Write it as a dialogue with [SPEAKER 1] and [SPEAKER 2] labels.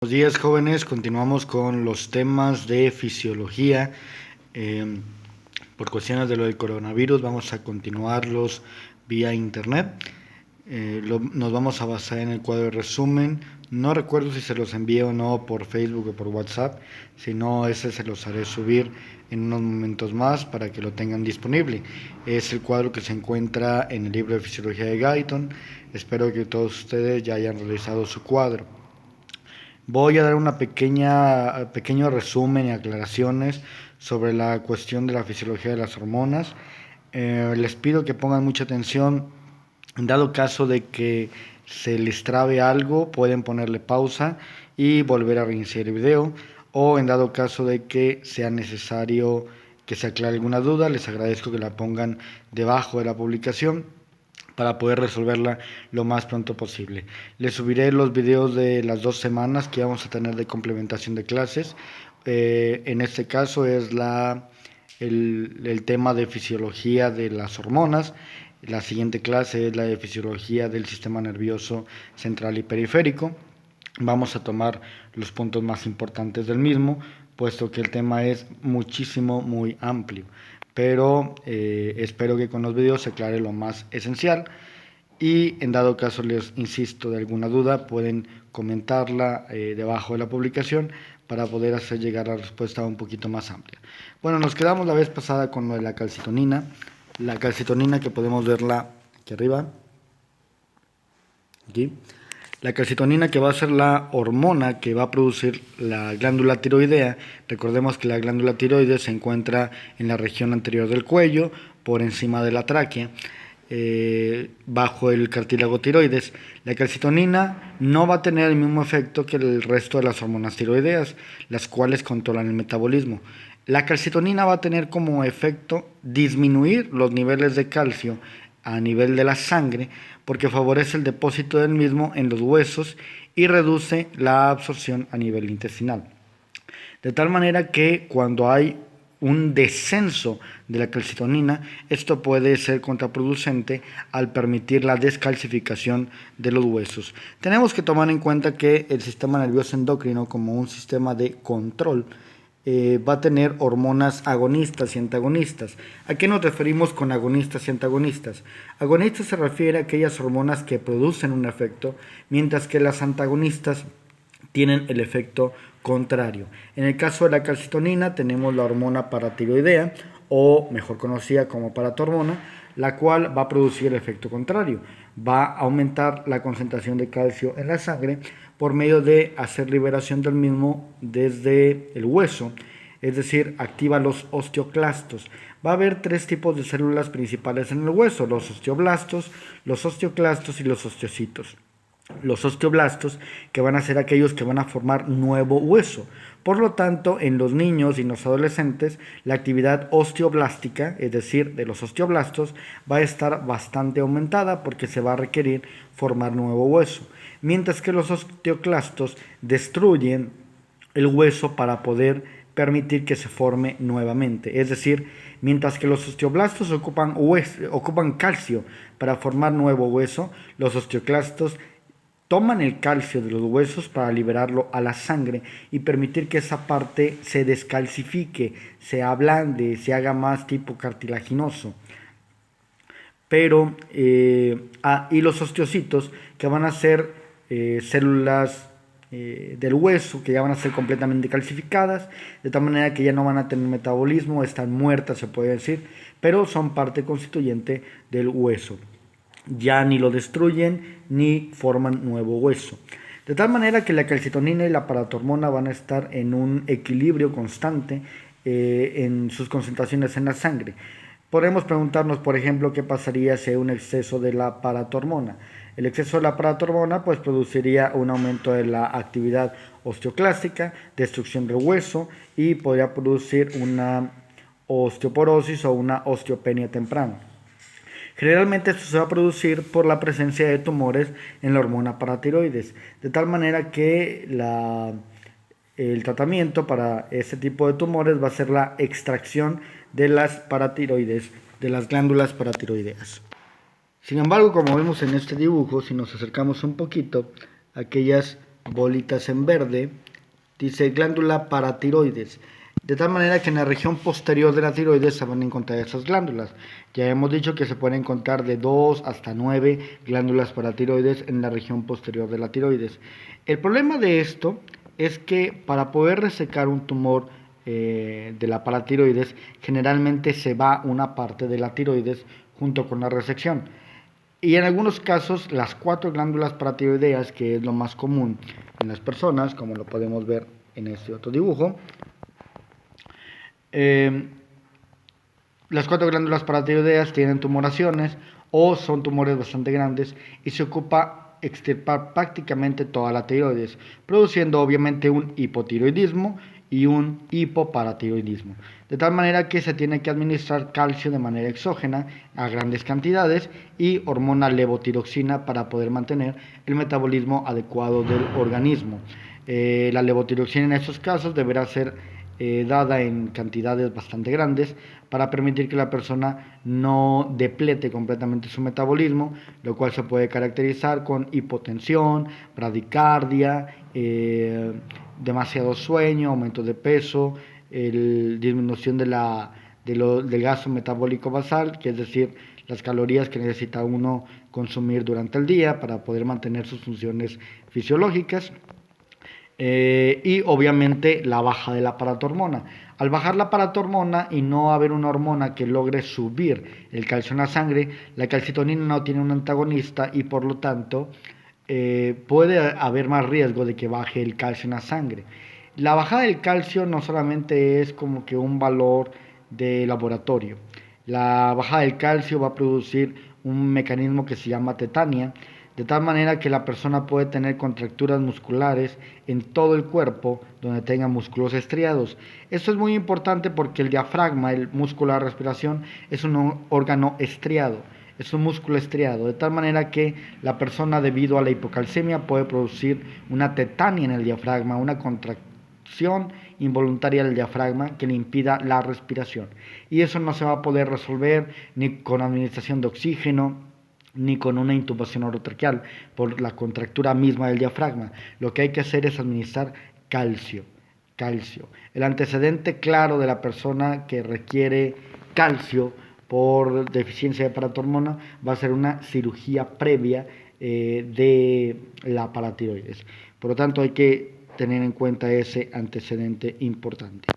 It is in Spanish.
[SPEAKER 1] Buenos días, jóvenes. Continuamos con los temas de fisiología. Eh, por cuestiones de lo del coronavirus vamos a continuarlos vía internet. Nos vamos a basar en el cuadro de resumen. No recuerdo si se los envié o no por Facebook o por WhatsApp. Si no, ese se los haré subir en unos momentos más para que lo tengan disponible. Es el cuadro que se encuentra en el libro de fisiología de Guyton. Espero que todos ustedes ya hayan realizado su cuadro. Voy a dar pequeño resumen y aclaraciones sobre la cuestión de la fisiología de las hormonas. Les pido que pongan mucha atención. En dado caso de que se les trabe algo, pueden ponerle pausa y volver a reiniciar el video. O en dado caso de que sea necesario que se aclare alguna duda, les agradezco que la pongan debajo de la publicación para poder resolverla lo más pronto posible. Les subiré los videos de las 2 semanas que vamos a tener de complementación de clases. En este caso es el tema de fisiología de las hormonas. La siguiente clase es la de fisiología del sistema nervioso central y periférico. Vamos a tomar los puntos más importantes del mismo, puesto que el tema es muy amplio. Pero espero que con los videos se aclare lo más esencial. Y en dado caso les insisto de alguna duda, pueden comentarla debajo de la publicación para poder hacer llegar la respuesta un poquito más amplia. Bueno, nos quedamos la vez pasada con lo de la calcitonina. La calcitonina, que podemos verla aquí arriba, aquí. La calcitonina, que va a ser la hormona que va a producir la glándula tiroidea. Recordemos que la glándula tiroides se encuentra en la región anterior del cuello, por encima de la tráquea, bajo el cartílago tiroides. La calcitonina no va a tener el mismo efecto que el resto de las hormonas tiroideas, las cuales controlan el metabolismo. La calcitonina va a tener como efecto disminuir los niveles de calcio a nivel de la sangre, porque favorece el depósito del mismo en los huesos y reduce la absorción a nivel intestinal. De tal manera que cuando hay un descenso de la calcitonina, esto puede ser contraproducente al permitir la descalcificación de los huesos. Tenemos que tomar en cuenta que el sistema nervioso endocrino, como un sistema de control, va a tener hormonas agonistas y antagonistas. ¿A qué nos referimos con agonistas y antagonistas? Agonistas se refiere a aquellas hormonas que producen un efecto, mientras que las antagonistas tienen el efecto contrario. En el caso de la calcitonina tenemos la hormona paratiroidea, o mejor conocida como paratormona, la cual va a producir el efecto contrario. Va a aumentar la concentración de calcio en la sangre por medio de hacer liberación del mismo desde el hueso, es decir, activa los osteoclastos. Va a haber 3 tipos de células principales en el hueso: los osteoblastos, los osteoclastos y los osteocitos. Los osteoblastos, que van a ser aquellos que van a formar nuevo hueso. Por lo tanto, en los niños y en los adolescentes, la actividad osteoblástica, es decir, de los osteoblastos, va a estar bastante aumentada porque se va a requerir formar nuevo hueso. Mientras que los osteoclastos destruyen el hueso para poder permitir que se forme nuevamente. Es decir, mientras que los osteoblastos ocupan calcio para formar nuevo hueso, los osteoclastos toman el calcio de los huesos para liberarlo a la sangre y permitir que esa parte se descalcifique, se ablande, se haga más tipo cartilaginoso. Pero, y los osteocitos, que van a ser células del hueso, que ya van a ser completamente calcificadas, de tal manera que ya no van a tener metabolismo, están muertas, se puede decir, pero son parte constituyente del hueso. Ya ni lo destruyen ni forman nuevo hueso. De tal manera que la calcitonina y la paratormona van a estar en un equilibrio constante en sus concentraciones en la sangre. Podemos preguntarnos, por ejemplo, qué pasaría si hay un exceso de la paratormona. El exceso de la paratormona pues produciría un aumento de la actividad osteoclástica, destrucción del hueso, y podría producir una osteoporosis o una osteopenia temprana. Generalmente esto se va a producir por la presencia de tumores en la hormona paratiroides, de tal manera que el tratamiento para este tipo de tumores va a ser la extracción de las paratiroides, de las glándulas paratiroideas. Sin embargo, como vemos en este dibujo, si nos acercamos un poquito, aquellas bolitas en verde, dice glándula paratiroides. De tal manera que en la región posterior de la tiroides se van a encontrar esas glándulas. Ya hemos dicho que se pueden encontrar de 2 hasta 9 glándulas paratiroides en la región posterior de la tiroides. El problema de esto es que para poder resecar un tumor de la paratiroides, generalmente se va una parte de la tiroides junto con la resección. Y en algunos casos, las 4 glándulas paratiroideas, que es lo más común en las personas, como lo podemos ver en este otro dibujo, eh, las 4 glándulas paratiroideas tienen tumoraciones o son tumores bastante grandes y se ocupa extirpar prácticamente toda la tiroides, produciendo obviamente un hipotiroidismo y un hipoparatiroidismo. De tal manera que se tiene que administrar calcio de manera exógena a grandes cantidades y hormona levotiroxina para poder mantener el metabolismo adecuado del organismo. La levotiroxina en estos casos deberá ser dada en cantidades bastante grandes para permitir que la persona no deplete completamente su metabolismo, lo cual se puede caracterizar con hipotensión, bradicardia, demasiado sueño, aumento de peso, disminución del gasto metabólico basal, que es decir, las calorías que necesita uno consumir durante el día para poder mantener sus funciones fisiológicas. Y obviamente la baja de la paratormona. Al bajar la paratormona y no haber una hormona que logre subir el calcio en la sangre, la calcitonina no tiene un antagonista y por lo tanto puede haber más riesgo de que baje el calcio en la sangre. La bajada del calcio no solamente es como que un valor de laboratorio. La bajada del calcio va a producir un mecanismo que se llama tetania, de tal manera que la persona puede tener contracturas musculares en todo el cuerpo donde tenga músculos estriados. Esto es muy importante porque el diafragma, el músculo de la respiración, es un órgano estriado, es un músculo estriado, de tal manera que la persona debido a la hipocalcemia puede producir una tetania en el diafragma, una contracción involuntaria del diafragma que le impida la respiración. Y eso no se va a poder resolver ni con administración de oxígeno, ni con una intubación orotraqueal por la contractura misma del diafragma. Lo que hay que hacer es administrar calcio. Calcio. El antecedente claro de la persona que requiere calcio por deficiencia de paratormona va a ser una cirugía previa de la paratiroides. Por lo tanto, hay que tener en cuenta ese antecedente importante.